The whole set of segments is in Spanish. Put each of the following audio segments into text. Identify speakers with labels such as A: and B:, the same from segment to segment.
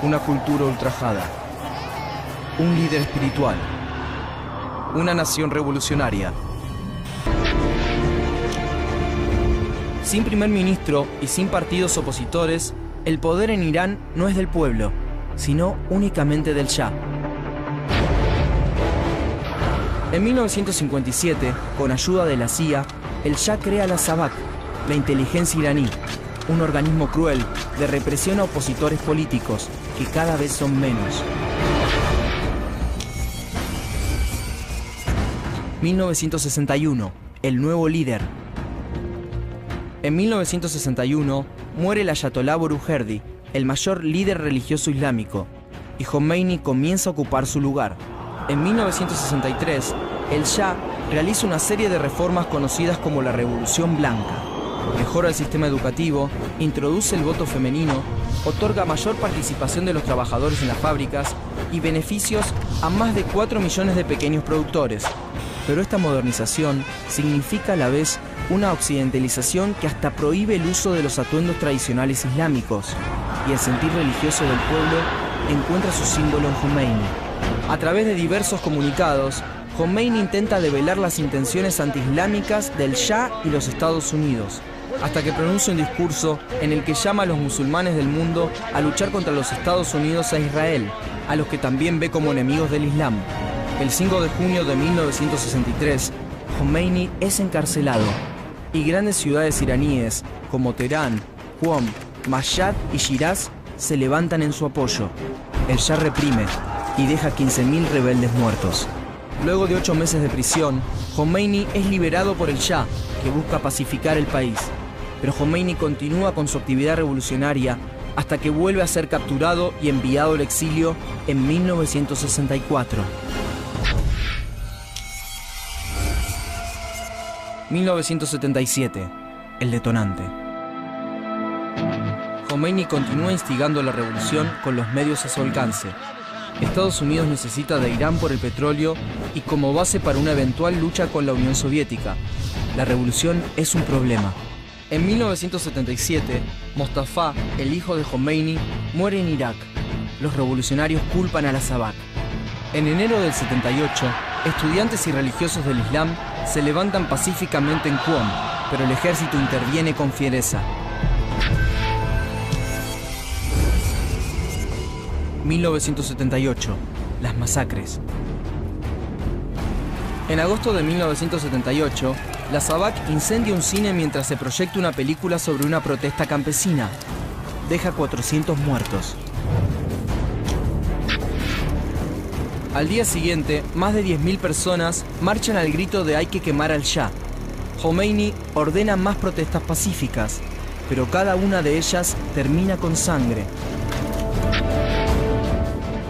A: una cultura ultrajada, un líder espiritual, una nación revolucionaria. Sin primer ministro y sin partidos opositores, el poder en Irán no es del pueblo, sino únicamente del Shah. En 1957, con ayuda de la CIA, el Shah crea la Savak, la inteligencia iraní, un organismo cruel de represión a opositores políticos, que cada vez son menos. 1961, el nuevo líder. En 1961, muere el ayatolá Borujerdi, el mayor líder religioso islámico, y Jomeini comienza a ocupar su lugar. En 1963, el Shah realiza una serie de reformas conocidas como la Revolución Blanca. Mejora el sistema educativo, introduce el voto femenino, otorga mayor participación de los trabajadores en las fábricas y beneficios a más de 4 millones de pequeños productores. Pero esta modernización significa a la vez una occidentalización que hasta prohíbe el uso de los atuendos tradicionales islámicos, y el sentir religioso del pueblo encuentra su símbolo en Jomeini. A través de diversos comunicados, Jomeini intenta develar las intenciones antiislámicas del Shah y los Estados Unidos, hasta que pronuncia un discurso en el que llama a los musulmanes del mundo a luchar contra los Estados Unidos e Israel, a los que también ve como enemigos del Islam. El 5 de junio de 1963, Jomeini es encarcelado, y grandes ciudades iraníes como Teherán, Qom, Mashhad y Shiraz se levantan en su apoyo. El Shah reprime y deja 15.000 rebeldes muertos. Luego de 8 meses de prisión, Jomeini es liberado por el Shah, que busca pacificar el país. Pero Jomeini continúa con su actividad revolucionaria hasta que vuelve a ser capturado y enviado al exilio en 1964. 1977, el detonante. Jomeini continúa instigando la revolución con los medios a su alcance. Estados Unidos necesita de Irán por el petróleo y como base para una eventual lucha con la Unión Soviética. La revolución es un problema. En 1977, Mostafa, el hijo de Jomeini, muere en Irak. Los revolucionarios culpan a la Savak. En enero del 78, estudiantes y religiosos del Islam se levantan pacíficamente en Qom, pero el ejército interviene con fiereza. 1978, las masacres. En agosto de 1978, la Savak incendia un cine mientras se proyecta una película sobre una protesta campesina. Deja 400 muertos. Al día siguiente, más de 10.000 personas marchan al grito de "hay que quemar al Shah". Jomeini ordena más protestas pacíficas, pero cada una de ellas termina con sangre.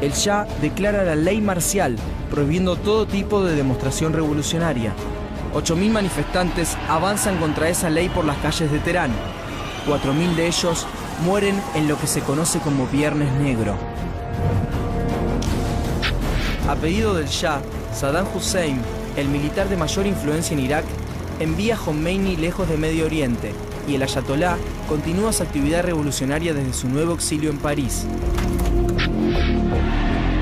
A: El Shah declara la ley marcial, prohibiendo todo tipo de demostración revolucionaria. 8.000 manifestantes avanzan contra esa ley por las calles de Teherán. 4.000 de ellos mueren en lo que se conoce como Viernes Negro. A pedido del Shah, Saddam Hussein, el militar de mayor influencia en Irak, envía a Jomeini lejos de Medio Oriente, y el ayatolá continúa su actividad revolucionaria desde su nuevo exilio en París.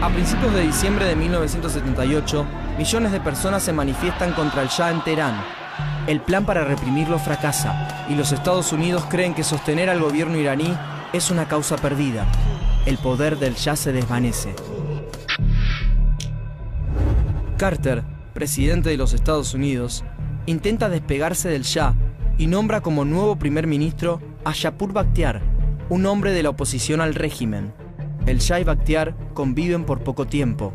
A: A principios de diciembre de 1978, millones de personas se manifiestan contra el Shah en Teherán. El plan para reprimirlo fracasa, y los Estados Unidos creen que sostener al gobierno iraní es una causa perdida. El poder del Shah se desvanece. Carter, presidente de los Estados Unidos, intenta despegarse del Shah y nombra como nuevo primer ministro a Shapur Bakhtiar, un hombre de la oposición al régimen. El Shah y Bakhtiar conviven por poco tiempo.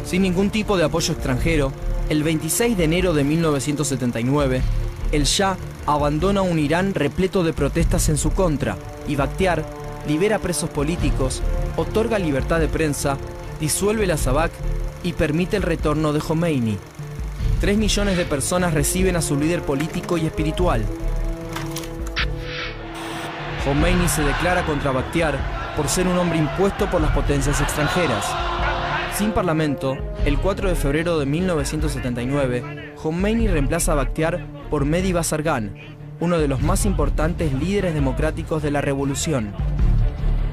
A: Sin ningún tipo de apoyo extranjero, el 26 de enero de 1979, el Shah abandona un Irán repleto de protestas en su contra, y Bakhtiar libera presos políticos, otorga libertad de prensa, disuelve la Savak y permite el retorno de Jomeini. 3 millones de personas reciben a su líder político y espiritual. Jomeini se declara contra Bakhtiar por ser un hombre impuesto por las potencias extranjeras. Sin parlamento, el 4 de febrero de 1979, Jomeini reemplaza a Bakhtiar por Mehdi Bazargan, uno de los más importantes líderes democráticos de la revolución.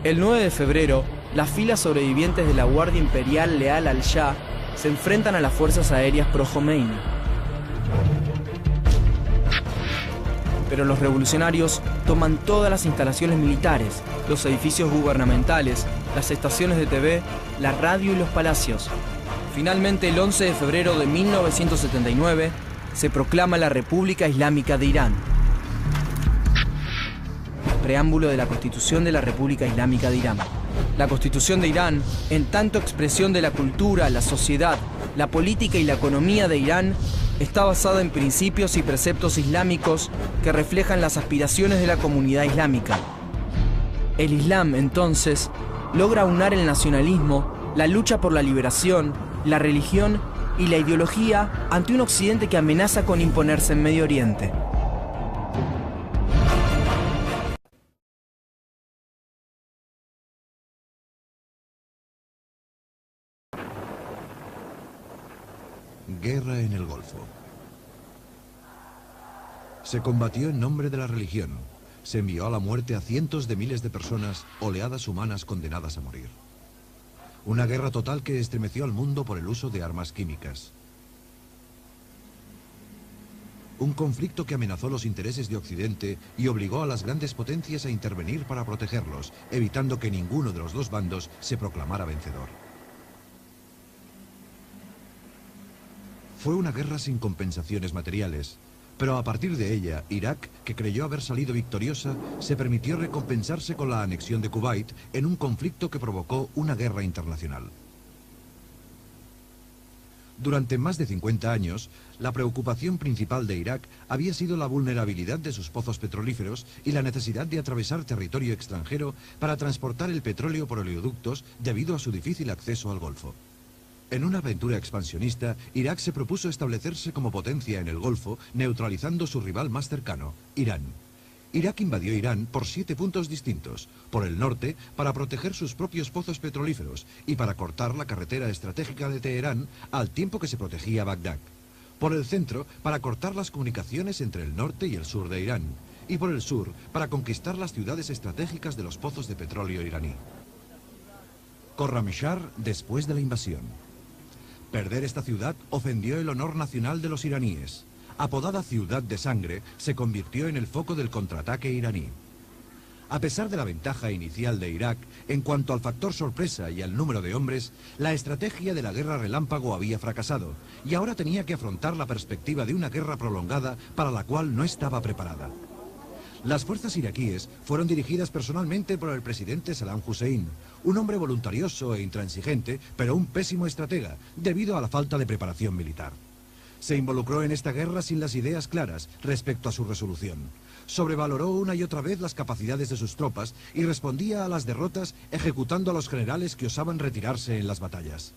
A: El 9 de febrero, las filas sobrevivientes de la Guardia Imperial leal al Shah se enfrentan a las fuerzas aéreas pro-Jomeini. Pero los revolucionarios toman todas las instalaciones militares, los edificios gubernamentales, las estaciones de TV, la radio y los palacios. Finalmente, el 11 de febrero de 1979, se proclama la República Islámica de Irán. Preámbulo de la Constitución de la República Islámica de Irán. La Constitución de Irán, en tanto expresión de la cultura, la sociedad, la política y la economía de Irán, está basada en principios y preceptos islámicos que reflejan las aspiraciones de la comunidad islámica. El Islam, entonces, logra aunar el nacionalismo, la lucha por la liberación, la religión y la ideología ante un Occidente que amenaza con imponerse en Medio Oriente.
B: Guerra en el Golfo. Se combatió en nombre de la religión. Se envió a la muerte a cientos de miles de personas, oleadas humanas condenadas a morir. Una guerra total que estremeció al mundo por el uso de armas químicas. Un conflicto que amenazó los intereses de Occidente y obligó a las grandes potencias a intervenir para protegerlos, evitando que ninguno de los dos bandos se proclamara vencedor. Fue una guerra sin compensaciones materiales, pero a partir de ella, Irak, que creyó haber salido victoriosa, se permitió recompensarse con la anexión de Kuwait en un conflicto que provocó una guerra internacional. Durante más de 50 años, la preocupación principal de Irak había sido la vulnerabilidad de sus pozos petrolíferos y la necesidad de atravesar territorio extranjero para transportar el petróleo por oleoductos debido a su difícil acceso al Golfo. En una aventura expansionista, Irak se propuso establecerse como potencia en el Golfo, neutralizando su rival más cercano, Irán. Irak invadió Irán por 7 puntos distintos. Por el norte, para proteger sus propios pozos petrolíferos y para cortar la carretera estratégica de Teherán, al tiempo que se protegía Bagdad. Por el centro, para cortar las comunicaciones entre el norte y el sur de Irán. Y por el sur, para conquistar las ciudades estratégicas de los pozos de petróleo iraní. Khorramshahr después de la invasión. Perder esta ciudad ofendió el honor nacional de los iraníes. Apodada Ciudad de Sangre, se convirtió en el foco del contraataque iraní. A pesar de la ventaja inicial de Irak, en cuanto al factor sorpresa y al número de hombres, la estrategia de la guerra relámpago había fracasado, y ahora tenía que afrontar la perspectiva de una guerra prolongada para la cual no estaba preparada. Las fuerzas iraquíes fueron dirigidas personalmente por el presidente Saddam Hussein, un hombre voluntarioso e intransigente, pero un pésimo estratega, debido a la falta de preparación militar. Se involucró en esta guerra sin las ideas claras respecto a su resolución. Sobrevaloró una y otra vez las capacidades de sus tropas y respondía a las derrotas ejecutando a los generales que osaban retirarse en las batallas.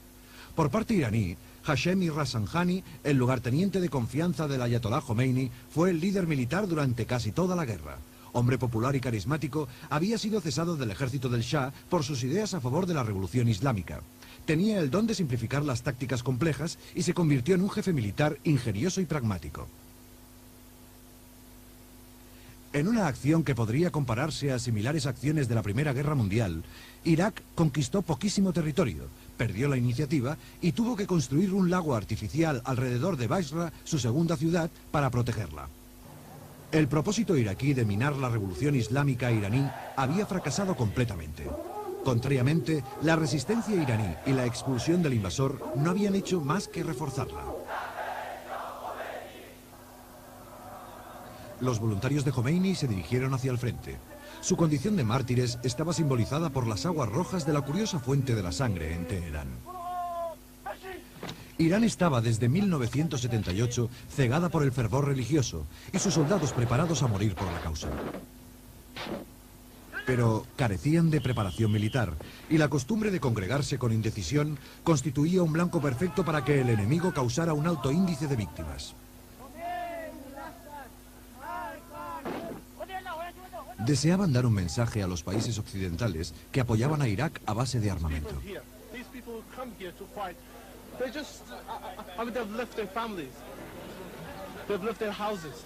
B: Por parte iraní, Hashemi Rafsanjani, el lugarteniente de confianza del ayatolá Jomeini, fue el líder militar durante casi toda la guerra. Hombre popular y carismático, había sido cesado del ejército del Shah por sus ideas a favor de la revolución islámica. Tenía el don de simplificar las tácticas complejas y se convirtió en un jefe militar ingenioso y pragmático. En una acción que podría compararse a similares acciones de la Primera Guerra Mundial, Irak conquistó poquísimo territorio, perdió la iniciativa y tuvo que construir un lago artificial alrededor de Basra, su segunda ciudad, para protegerla. El propósito iraquí de minar la revolución islámica iraní había fracasado completamente. Contrariamente, la resistencia iraní y la expulsión del invasor no habían hecho más que reforzarla. Los voluntarios de Jomeini se dirigieron hacia el frente. Su condición de mártires estaba simbolizada por las aguas rojas de la curiosa fuente de la sangre en Teherán. Irán estaba desde 1978 cegada por el fervor religioso y sus soldados preparados a morir por la causa. Pero carecían de preparación militar y la costumbre de congregarse con indecisión constituía un blanco perfecto para que el enemigo causara un alto índice de víctimas. Deseaban dar un mensaje a los países occidentales que apoyaban a Irak a base de armamento.
C: They've left their houses.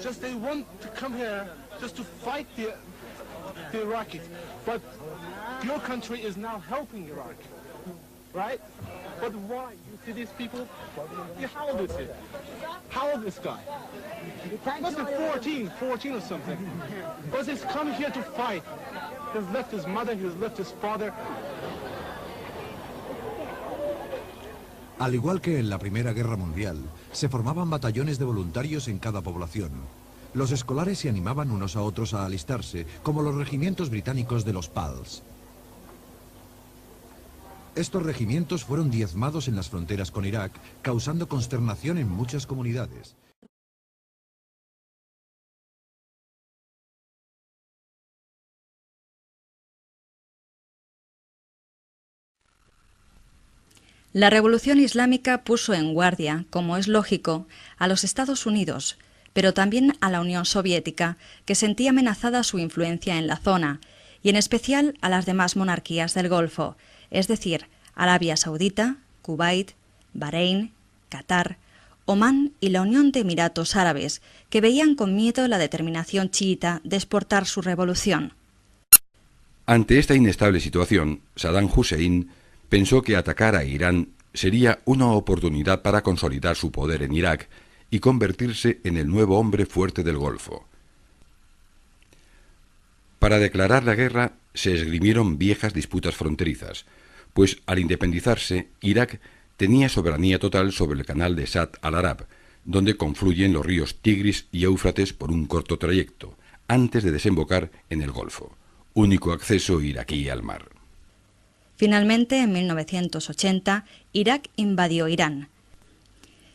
C: Just they want to come here just to fight the Iraqis. But your country is now helping Iraq, right? But why? You see these people? How old is he? How old is this guy? Must be 14 or something. But he's come here to fight. He's left his mother, he's left his father.
B: Al igual que en la Primera Guerra Mundial, se formaban batallones de voluntarios en cada población. Los escolares se animaban unos a otros a alistarse, como los regimientos británicos de los PALs. Estos regimientos fueron diezmados en las fronteras con Irak, causando consternación en muchas comunidades.
D: La Revolución Islámica puso en guardia, como es lógico, a los Estados Unidos, pero también a la Unión Soviética, que sentía amenazada su influencia en la zona, y en especial a las demás monarquías del Golfo, es decir, Arabia Saudita, Kuwait, Bahrein, Qatar, Omán y la Unión de Emiratos Árabes, que veían con miedo la determinación chiita de exportar su revolución.
E: Ante esta inestable situación, Saddam Hussein pensó que atacar a Irán sería una oportunidad para consolidar su poder en Irak y convertirse en el nuevo hombre fuerte del Golfo. Para declarar la guerra se esgrimieron viejas disputas fronterizas, pues al independizarse, Irak tenía soberanía total sobre el canal de Shat al-Arab, donde confluyen los ríos Tigris y Éufrates por un corto trayecto, antes de desembocar en el Golfo, único acceso iraquí al mar.
D: Finalmente, en 1980, Irak invadió Irán.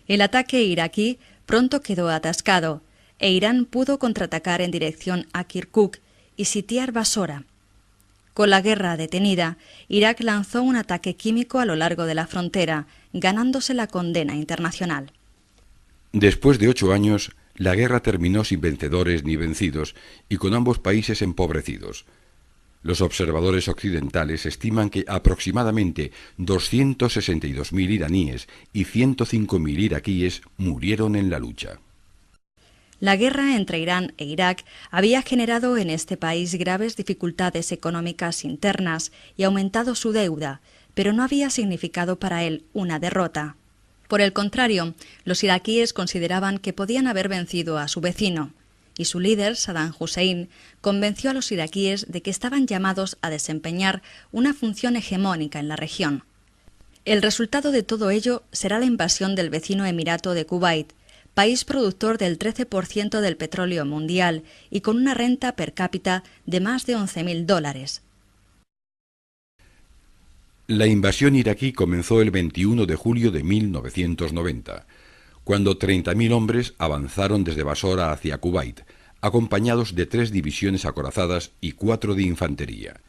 D: El ataque iraquí pronto quedó atascado e Irán pudo contraatacar en dirección a Kirkuk y sitiar Basora. Con la guerra detenida, Irak lanzó un ataque químico a lo largo de la frontera, ganándose la condena internacional.
E: Después de 8 años, la guerra terminó sin vencedores ni vencidos y con ambos países empobrecidos. Los observadores occidentales estiman que aproximadamente 262.000 iraníes y 105.000 iraquíes murieron en la lucha.
D: La guerra entre Irán e Irak había generado en este país graves dificultades económicas internas y aumentado su deuda, pero no había significado para él una derrota. Por el contrario, los iraquíes consideraban que podían haber vencido a su vecino, y su líder, Saddam Hussein, convenció a los iraquíes de que estaban llamados a desempeñar una función hegemónica en la región. El resultado de todo ello será la invasión del vecino Emirato de Kuwait, país productor del 13% del petróleo mundial y con una renta per cápita de más de $11.000.
E: La invasión iraquí comenzó el 21 de julio de 1990. Cuando 30.000 hombres avanzaron desde Basora hacia Kuwait, acompañados de 3 divisiones acorazadas y 4 de infantería.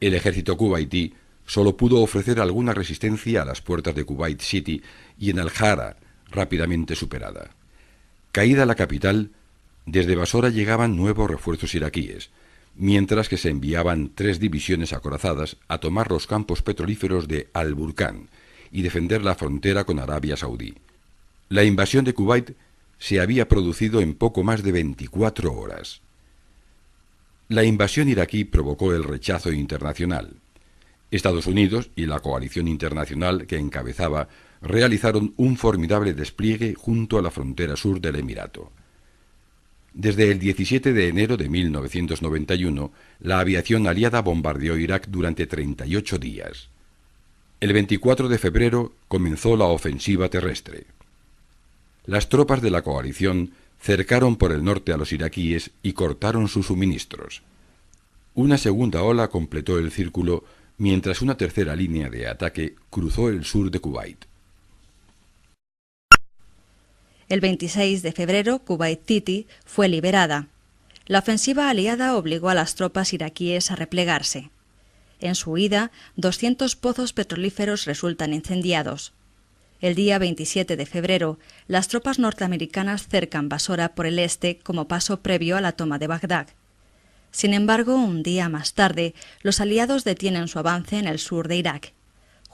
E: El ejército kuwaití solo pudo ofrecer alguna resistencia a las puertas de Kuwait City y en Al-Hara, rápidamente superada. Caída la capital, desde Basora llegaban nuevos refuerzos iraquíes, mientras que se enviaban 3 divisiones acorazadas a tomar los campos petrolíferos de Al-Burkan y defender la frontera con Arabia Saudí. La invasión de Kuwait se había producido en poco más de 24 horas. La invasión iraquí provocó el rechazo internacional. Estados Unidos y la coalición internacional que encabezaba realizaron un formidable despliegue junto a la frontera sur del Emirato. Desde el 17 de enero de 1991, la aviación aliada bombardeó Irak durante 38 días. El 24 de febrero comenzó la ofensiva terrestre. Las tropas de la coalición cercaron por el norte a los iraquíes y cortaron sus suministros. Una segunda ola completó el círculo, mientras una tercera línea de ataque cruzó el sur de Kuwait.
D: El 26 de febrero, Kuwait City fue liberada. La ofensiva aliada obligó a las tropas iraquíes a replegarse. En su huida, 200 pozos petrolíferos resultan incendiados. El día 27 de febrero, las tropas norteamericanas cercan Basora por el este como paso previo a la toma de Bagdad. Sin embargo, un día más tarde, los aliados detienen su avance en el sur de Irak.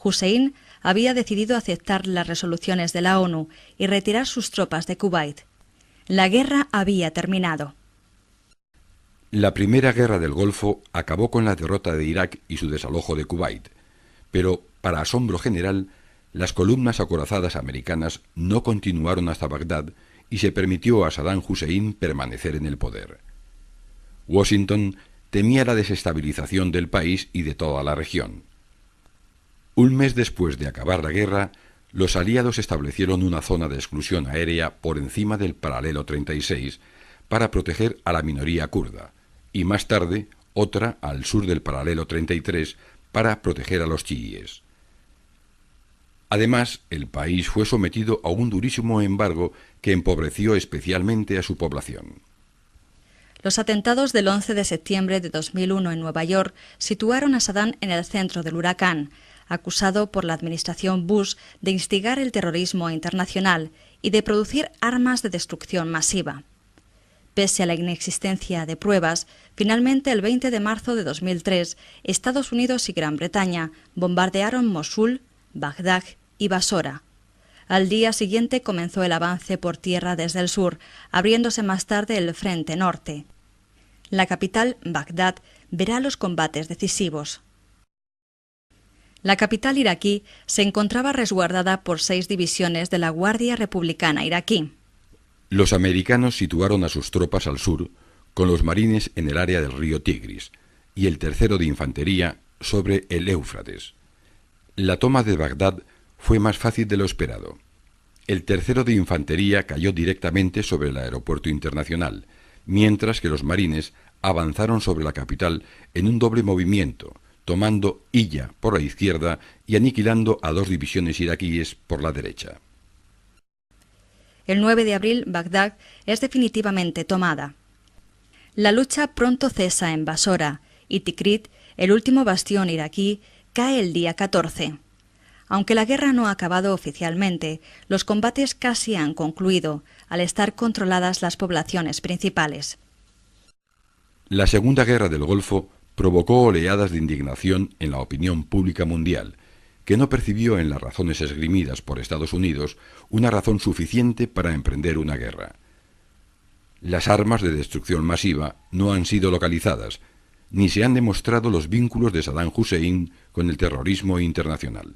D: Hussein había decidido aceptar las resoluciones de la ONU y retirar sus tropas de Kuwait. La guerra había terminado.
E: La primera guerra del Golfo acabó con la derrota de Irak y su desalojo de Kuwait, pero, para asombro general, las columnas acorazadas americanas no continuaron hasta Bagdad y se permitió a Saddam Hussein permanecer en el poder. Washington temía la desestabilización del país y de toda la región. Un mes después de acabar la guerra, los aliados establecieron una zona de exclusión aérea por encima del paralelo 36 para proteger a la minoría kurda, y más tarde otra al sur del paralelo 33 para proteger a los chiíes. Además, el país fue sometido a un durísimo embargo que empobreció especialmente a su población.
D: Los atentados del 11 de septiembre de 2001 en Nueva York situaron a Saddam en el centro del huracán, acusado por la administración Bush de instigar el terrorismo internacional y de producir armas de destrucción masiva. Pese a la inexistencia de pruebas, finalmente el 20 de marzo de 2003, Estados Unidos y Gran Bretaña bombardearon Mosul, Bagdad y Basora. Al día siguiente comenzó el avance por tierra desde el sur, abriéndose más tarde el frente norte. La capital, Bagdad, verá los combates decisivos. La capital iraquí se encontraba resguardada por 6 divisiones de la Guardia Republicana iraquí.
E: Los americanos situaron a sus tropas al sur, con los marines en el área del río Tigris, y el 3º de Infantería sobre el Éufrates. La toma de Bagdad fue más fácil de lo esperado. El 3º de Infantería cayó directamente sobre el aeropuerto internacional, mientras que los marines avanzaron sobre la capital en un doble movimiento, tomando Hilla por la izquierda y aniquilando a 2 divisiones iraquíes por la derecha.
D: El 9 de abril, Bagdad es definitivamente tomada. La lucha pronto cesa en Basora y Tikrit, el último bastión iraquí, cae el día 14. Aunque la guerra no ha acabado oficialmente, los combates casi han concluido, al estar controladas las poblaciones principales.
E: La Segunda Guerra del Golfo provocó oleadas de indignación en la opinión pública mundial, que no percibió en las razones esgrimidas por Estados Unidos una razón suficiente para emprender una guerra. Las armas de destrucción masiva no han sido localizadas, ni se han demostrado los vínculos de Saddam Hussein con el terrorismo internacional.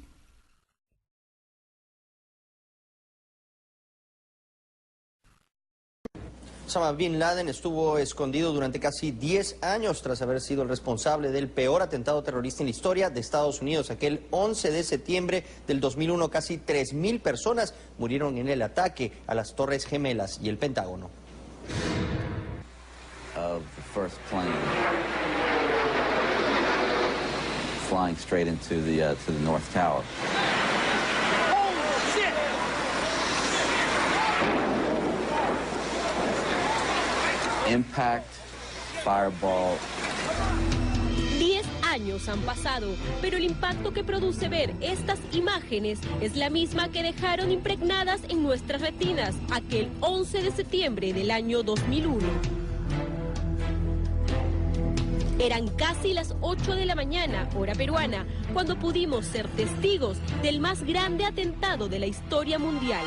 F: Osama Bin Laden estuvo escondido durante casi 10 años tras haber sido el responsable del peor atentado terrorista en la historia de Estados Unidos. Aquel 11 de septiembre del 2001, casi 3.000 personas murieron en el ataque a las Torres Gemelas y el Pentágono.
G: Of the first plane flying straight into to the North Tower. Impact, fireball.
H: 10 años han pasado, pero el impacto que produce ver estas imágenes es la misma que dejaron impregnadas en nuestras retinas aquel 11 de septiembre del año 2001. Eran casi las 8 de la mañana, hora peruana, cuando pudimos ser testigos del más grande atentado de la historia mundial.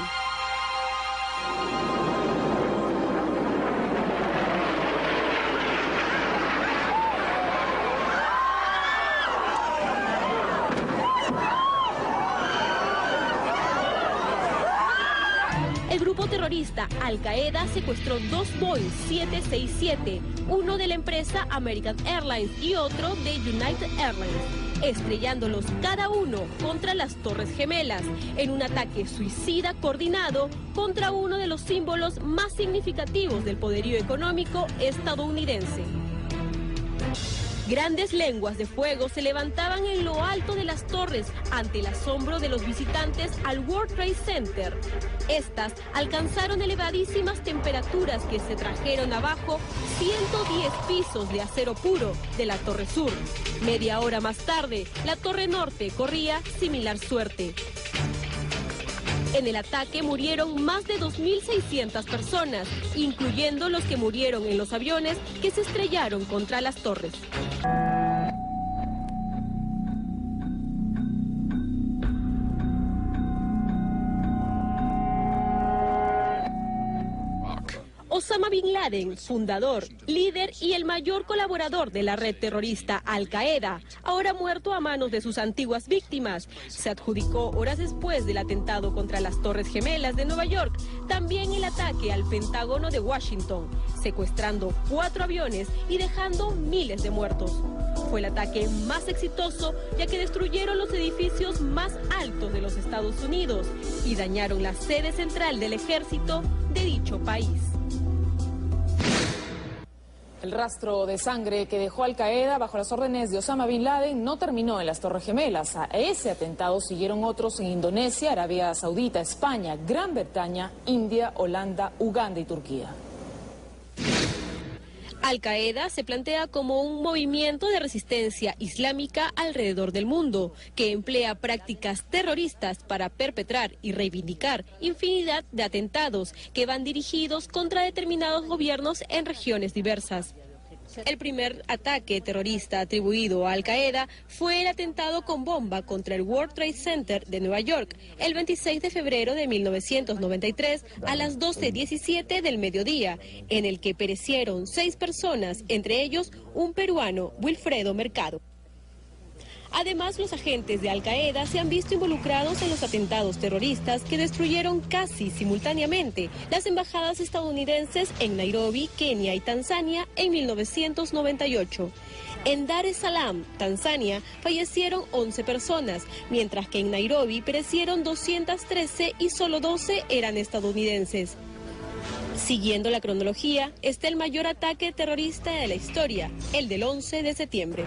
H: El grupo terrorista Al-Qaeda secuestró 2 Boeing 767, uno de la empresa American Airlines y otro de United Airlines, estrellándolos cada uno contra las Torres Gemelas, en un ataque suicida coordinado contra uno de los símbolos más significativos del poderío económico estadounidense. Grandes lenguas de fuego se levantaban en lo alto de las torres ante el asombro de los visitantes al World Trade Center. Estas alcanzaron elevadísimas temperaturas que se trajeron abajo 110 pisos de acero puro de la Torre Sur. Media hora más tarde, la Torre Norte corría similar suerte. En el ataque murieron más de 2.600 personas, incluyendo los que murieron en los aviones que se estrellaron contra las torres. Osama Bin Laden, fundador, líder y el mayor colaborador de la red terrorista Al-Qaeda, ahora muerto a manos de sus antiguas víctimas, se adjudicó horas después del atentado contra las Torres Gemelas de Nueva York, también el ataque al Pentágono de Washington, secuestrando 4 aviones y dejando miles de muertos. Fue el ataque más exitoso, ya que destruyeron los edificios más altos de los Estados Unidos y dañaron la sede central del ejército de dicho país.
I: El rastro de sangre que dejó Al-Qaeda bajo las órdenes de Osama Bin Laden no terminó en las Torres Gemelas. A ese atentado siguieron otros en Indonesia, Arabia Saudita, España, Gran Bretaña, India, Holanda, Uganda y Turquía.
H: Al-Qaeda se plantea como un movimiento de resistencia islámica alrededor del mundo, que emplea prácticas terroristas para perpetrar y reivindicar infinidad de atentados que van dirigidos contra determinados gobiernos en regiones diversas. El primer ataque terrorista atribuido a Al-Qaeda fue el atentado con bomba contra el World Trade Center de Nueva York el 26 de febrero de 1993 a las 12:17 del mediodía, en el que perecieron 6 personas, entre ellos un peruano, Wilfredo Mercado. Además, los agentes de Al-Qaeda se han visto involucrados en los atentados terroristas que destruyeron casi simultáneamente las embajadas estadounidenses en Nairobi, Kenia y Tanzania en 1998. En Dar es Salaam, Tanzania, fallecieron 11 personas, mientras que en Nairobi perecieron 213 y solo 12 eran estadounidenses. Siguiendo la cronología, está el mayor ataque terrorista de la historia, el del 11 de septiembre.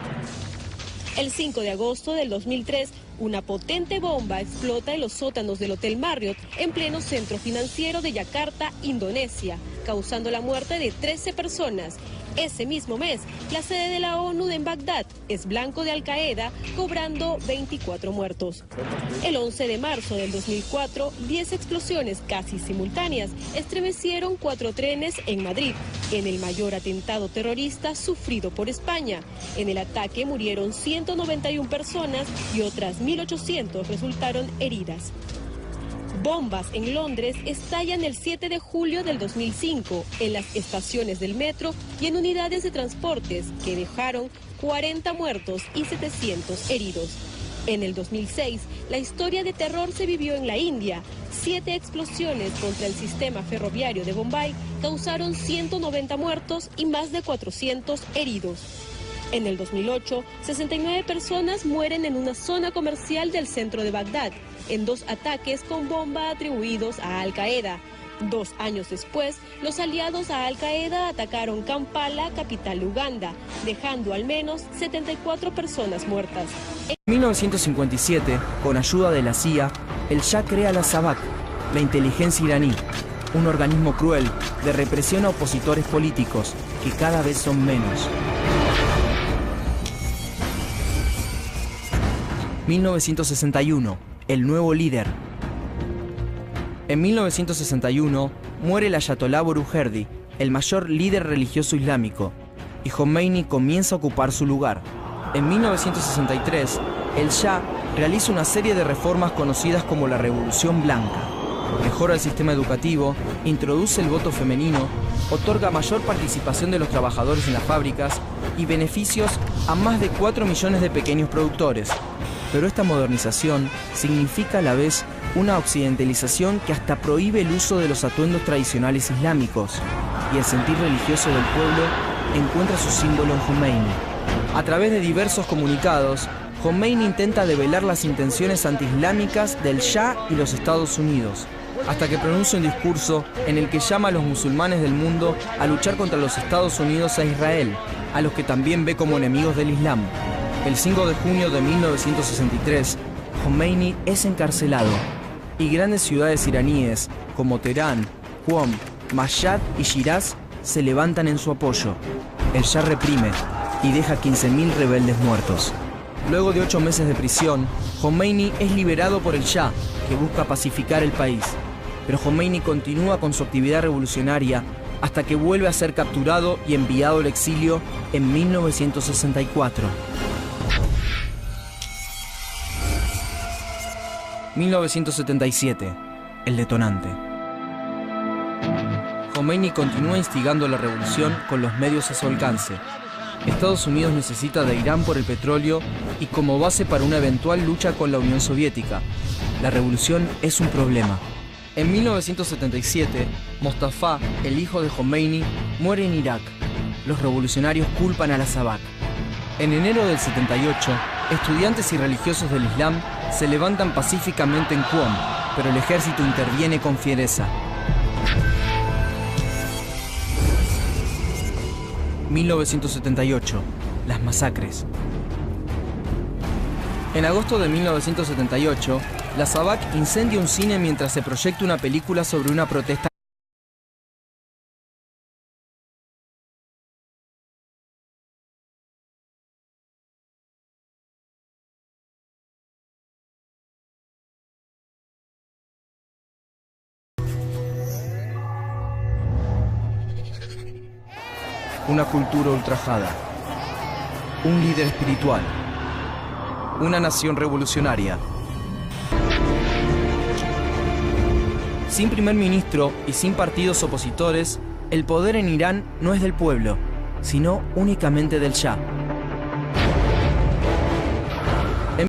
H: El 5 de agosto del 2003, una potente bomba explota en los sótanos del Hotel Marriott en pleno centro financiero de Yakarta, Indonesia, causando la muerte de 13 personas. Ese mismo mes, la sede de la ONU en Bagdad es blanco de Al-Qaeda, cobrando 24 muertos. El 11 de marzo del 2004, 10 explosiones casi simultáneas estremecieron 4 trenes en Madrid, en el mayor atentado terrorista sufrido por España. En el ataque murieron 191 personas y otras 1.800 resultaron heridas. Bombas en Londres estallan el 7 de julio del 2005 en las estaciones del metro y en unidades de transportes que dejaron 40 muertos y 700 heridos. En el 2006, la historia de terror se vivió en la India. 7 explosiones contra el sistema ferroviario de Bombay causaron 190 muertos y más de 400 heridos. En el 2008, 69 personas mueren en una zona comercial del centro de Bagdad, en 2 ataques con bomba atribuidos a Al-Qaeda. 2 años después, los aliados a Al-Qaeda atacaron Kampala, capital de Uganda, dejando al menos 74 personas muertas.
A: En 1957, con ayuda de la CIA, el Shah crea la SAVAK, la inteligencia iraní, un organismo cruel de represión a opositores políticos, que cada vez son menos. 1961, el nuevo líder. En 1961 muere el Ayatolá Borujerdi, el mayor líder religioso islámico, y Jomeini comienza a ocupar su lugar. En 1963, el Shah realiza una serie de reformas conocidas como la Revolución Blanca. Mejora el sistema educativo, introduce el voto femenino, otorga mayor participación de los trabajadores en las fábricas y beneficios a más de 4 millones de pequeños productores. Pero esta modernización significa a la vez una occidentalización que hasta prohíbe el uso de los atuendos tradicionales islámicos, y el sentir religioso del pueblo encuentra su símbolo en Jomeini. A través de diversos comunicados, Jomeini intenta develar las intenciones antiislámicas del Shah y los Estados Unidos, hasta que pronuncia un discurso en el que llama a los musulmanes del mundo a luchar contra los Estados Unidos e Israel, a los que también ve como enemigos del Islam. El 5 de junio de 1963, Jomeini es encarcelado y grandes ciudades iraníes como Teherán, Qom, Mashhad y Shiraz se levantan en su apoyo. El Shah reprime y deja 15.000 rebeldes muertos. Luego de 8 meses de prisión, Jomeini es liberado por el Shah, que busca pacificar el país. Pero Jomeini continúa con su actividad revolucionaria hasta que vuelve a ser capturado y enviado al exilio en 1964. 1977, el detonante. Khomeini continúa instigando la revolución con los medios a su alcance. Estados Unidos necesita de Irán por el petróleo y como base para una eventual lucha con la Unión Soviética. La revolución es un problema. En 1977, Mostafa, el hijo de Khomeini, muere en Irak. Los revolucionarios culpan a la SAVAK. En enero del 78, estudiantes y religiosos del Islam se levantan pacíficamente en Qom, pero el ejército interviene con fiereza. 1978. Las masacres. En agosto de 1978, la SAVAK incendia un cine mientras se proyecta una película sobre una protesta. Una cultura ultrajada. Un líder espiritual. Una nación revolucionaria. Sin primer ministro y sin partidos opositores, el poder en Irán no es del pueblo, sino únicamente del Shah.